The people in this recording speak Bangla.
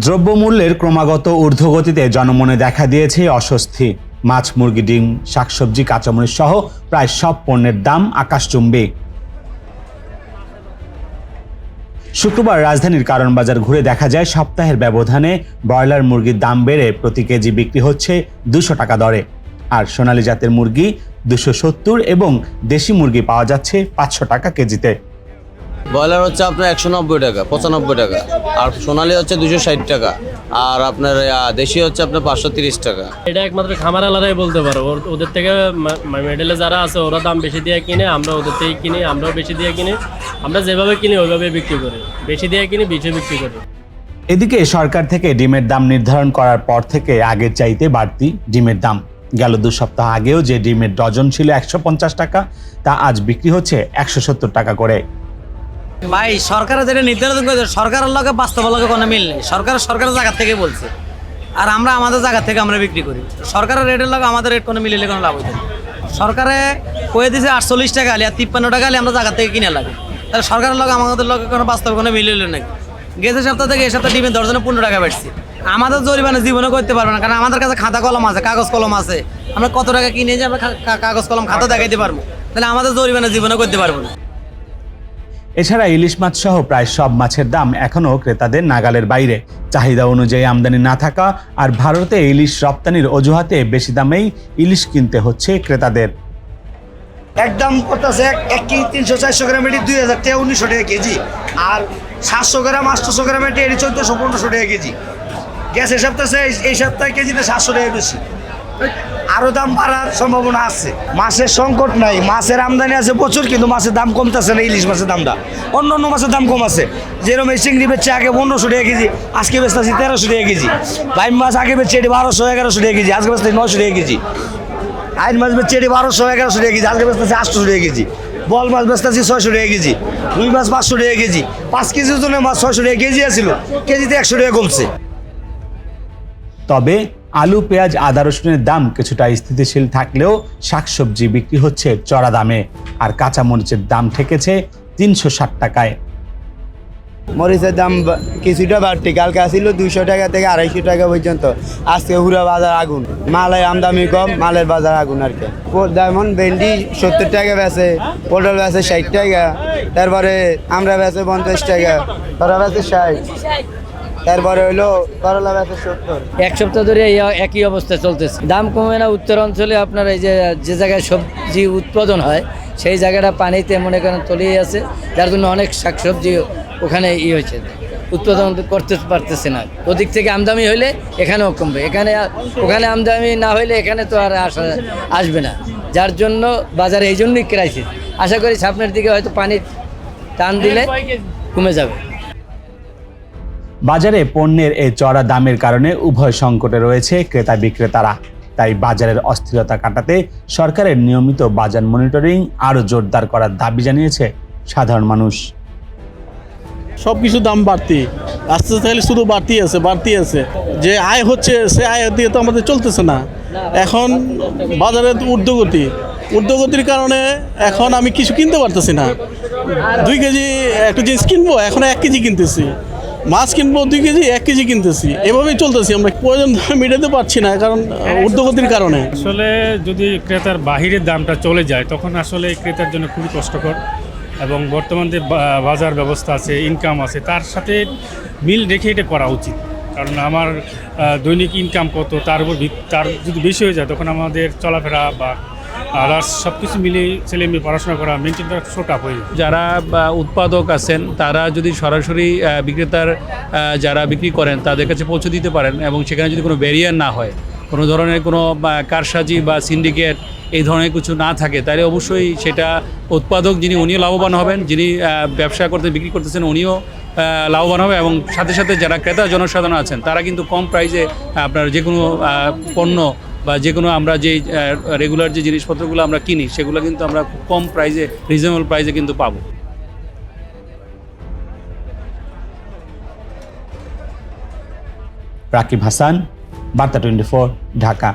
দ্রব্যমূল্যের ক্রমাগত ঊর্ধ্বগতিতে জনমনে দেখা দিয়েছে অস্বস্তি। মাছ, মুরগি, ডিম, শাকসবজি, কাঁচামরিচ সহ প্রায় সব পণ্যের দাম আকাশচুম্বী। শুক্রবার রাজধানীর কারণ বাজার ঘুরে দেখা যায় সপ্তাহের ব্যবধানে ব্রয়লার মুরগির দাম বেড়ে প্রতি কেজি বিক্রি হচ্ছে 200 টাকা দরে, আর সোনালী জাতের মুরগি 270 এবং দেশি মুরগি পাওয়া যাচ্ছে 500 টাকা কেজিতে। ব্রয়লার হচ্ছে আপনার 190 টাকা, 95 টাকা, আর সোনালী হচ্ছে 260 টাকা, আর আপনার দেশি হচ্ছে আপনার 530 টাকা। এটা একমাত্র খামার আলাদাই বলতে পারো। ওদের থেকে মেডেলে যারা আছে ওরা দাম বেশি দিয়ে কিনে, আমরা ওদের থেকে কিনি, আমরাও বেশি দিয়ে কিনি। আমরা যেভাবে কিনি ওইভাবে বিক্রি করি, বেশি দিয়ে কিনি, বেশি বিক্রি করি। এদিকে সরকার থেকে ডিমের দাম নির্ধারণ করার পর থেকে আগের চাইতে বাড়তি ডিমের দাম। গেল 2 সপ্তাহ আগেও যে ডিমের ডজন ছিল 150 টাকা, তা আজ বিক্রি হচ্ছে 170 টাকা করে। ভাই সরকার যেটা নির্ধারণ করেছে, সরকারের লগে বাস্তবের লগে কোনো মিল নেই। সরকারের জায়গা থেকে বলছে, আর আমরা আমাদের জায়গা থেকে আমরা বিক্রি করি। সরকারের রেটের লগে আমাদের রেট কোনো মিলিলে কোনো লাভ হইতে না। সরকারে কয়ে দিয়েছে 48 টাকা আলি আর 53 টাকা আলি আমরা জায়গা থেকে কিনে লাগে। তাহলে সরকারের লগে আমাদের লগে কোনো বাস্তবে কোনো মিলিল নাকি? গেছে সপ্তাহ থেকে এই সপ্তাহ ডিমের দর্জনে 15 টাকা বেড়ছে। আমাদের জরিমানা জীবনে করতে পারবে না, কারণ আমাদের কাছে খাতা কলম আছে, কাগজ কলম আছে। আমরা কত টাকা কিনে যে আমরা কাগজ কলম খাতা দেখাইতে পারবো, তাহলে আমাদের জরিমানা জীবনে করতে পারবো না। এছাড়া ইলিশ মাছ সহ প্রায় সব মাছের দাম এখনও ক্রেতাদের নাগালের বাইরে। চাহিদা অনুযায়ী আমদানি না থাকা আর ভারতে ইলিশ রপ্তানির অজুহাতে বেশি দামেই ইলিশ কিনতে হচ্ছে ক্রেতাদের। একদম করতেছে 1 কেজি 300-400 গ্রাম এটি 2000 টাকা 1900 টাকা কেজি, আর 700 গ্রাম 800 গ্রাম এটি 1400-1500 টাকা কেজি। গ্যাসের সপ্তাহে এই সপ্তাহে কেজিতে 700 টাকা বেশি, আরো দাম বাড়ার সম্ভাবনা আছে। মাছের সংকট নাই, মাছের আমদানি আছে প্রচুর, কিন্তু মাছের দাম কমতেছে না। ইলিশ মাছের দামটা অন্য মাছের দাম কম আছে। যেরকম এই চিংড়ি বেচছে আগে 1500 টাকা কেজি, আজকে বেচতেছি 1300 টাকা কেজি। বাইম মাছ আগে বেচছে এটি 1200-1100 টাকা কেজি, আজকে বেচতেছি 900 টাকা কেজি। আইন মাছ বেচছে এটি 1200-1100 টাকা কেজি, আজকে বেচতেছি 800 টাকা কেজি। বল মাছ বেচতেছি 600 টাকা কেজি, রুই মাছ 500 টাকা কেজি। 5 কেজি ওজনের মাছ 600 টাকা কেজি আছিল, কেজিতে 100 টাকা কমছে। তবে আলু, পেঁয়াজ, আদা, রসুনের দাম কিছুটা স্থিতিশীল থাকলেও শাকসবজি বিক্রি হচ্ছে চড়া দামে, আর কাঁচামরিচের দাম ঠেকেছে 360 টাকায়। মরিচের দাম কিছুটা বাড়তি, কালকে আসছিল 200 টাকা থেকে 250 টাকা পর্যন্ত, আজকে পুরো বাজার আগুন। মালের আমদানি কম, মালের বাজার আগুন আর কি। যেমন ভেন্ডি 70 টাকা বেচে, পটল বেচে 60 টাকা, তারপরে আমরা বেচে 50 টাকা, তারা বেচে 60, তারপরে হইলো করলা বেচে 70। এক সপ্তাহ ধরে একই অবস্থা চলতেছে, দাম কমে না। উত্তর অঞ্চলে আপনার এই যে জায়গায় সবজি উৎপাদন হয় সেই জায়গাটা পানিতে মনে করেন তলিয়ে আছে, যার জন্য অনেক শাকসবজি ওখানে হয়েছে, উৎপাদন করতে পারতেছে না। ওদিক থেকে আমদানি হইলে এখানেও কমবে, ওখানে আমদানি না হইলে এখানে তো আর আসবে না, যার জন্য বাজারে এই জন্যই ক্রাইসিস। আশা করি সামনের দিকে হয়তো পানি টান দিলে কমে যাবে। বাজারে পণ্যের এই চড়া দামের কারণে উভয় সংকটে রয়েছে ক্রেতা বিক্রেতারা। তাই বাজারের অস্থিরতা কাটাতে সরকারের নিয়মিত বাজার মনিটরিং আরও জোরদার করার দাবি জানিয়েছে সাধারণ মানুষ। সব কিছু দাম বাড়তি, আস্তে আস্তে শুধু বাড়তি আছে। যে আয় হচ্ছে সে আয় দিয়ে তো আমাদের চলতেছে না। এখন বাজারের ঊর্ধ্বগতির কারণে এখন আমি কিছু কিনতে পারতেছি না। 2 কেজি একটা জিনিস কিনবো, এখন 1 কেজি কিনতেছি। মাছ কিনবো 2 কেজি, 1 কেজি কিনতেছি। এভাবেই চলতেছি, আমরা প্রয়োজন মেটাতে পারছি না, কারণ ঊর্ধ্বগতির কারণে। আসলে যদি ক্রেতার বাহিরের দামটা চলে যায় তখন আসলে ক্রেতার জন্য খুবই কষ্টকর, এবং বর্তমান যে বাজার ব্যবস্থা আছে, ইনকাম আছে, তার সাথে মিল রেখে এটা করা উচিত। কারণ আমার দৈনিক ইনকাম কত, তার যদি বেশি হয়ে যায় তখন আমাদের চলাফেরা বা আদার্স সব কিছু মিলিয়ে ছেলে মেয়ে পড়াশোনা করা মেনটেন করা টাফ হয়ে যায়। যারা উৎপাদক আছেন তারা যদি সরাসরি বিক্রেতার যারা বিক্রি করেন তাদের কাছে পৌঁছে দিতে পারেন, এবং সেখানে যদি কোনো ব্যারিয়ার না হয়, কোনো ধরনের কোনো কারসাজি বা সিন্ডিকেট এই ধরনের কিছু না থাকে, তাহলে অবশ্যই সেটা উৎপাদক উনিও লাভবান হবেন, যিনি ব্যবসা বিক্রি করতেছেন উনিও লাভবান হবে, এবং সাথে সাথে যারা ক্রেতা জনসাধারণ আছেন তারা কিন্তু কম প্রাইসে আপনার যে কোনো পণ্য বা যে কোনো আমরা যে রেগুলার যে জিনিসপত্রগুলো আমরা কিনি সেগুলো কিন্তু আমরা খুব কম প্রাইসে, রিজনেবল প্রাইসে কিন্তু পাবো। রাকিব হাসান, বার্তা 24, ঢাকা।